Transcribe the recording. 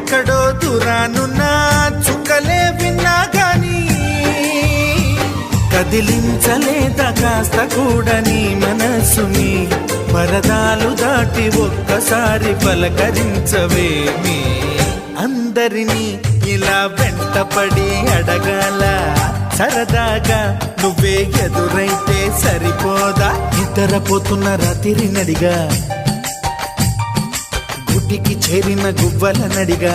ఎక్కడో దూరానున్నా చుక్కలే విన్నా గాని కదిలించలేదా కాస్త కూడా నీ మనసుని పరదాలు దాటి ఒక్కసారి పలకరించవేమి అందరినీ ఇలా వెంటపడి అడగాల సరదాగా నువ్వే ఎదురైతే సరిపోదా నిద్రపోతున్న రాత్రి నడిగా గుడ్డికి చేరిన గువ్వల నడిగా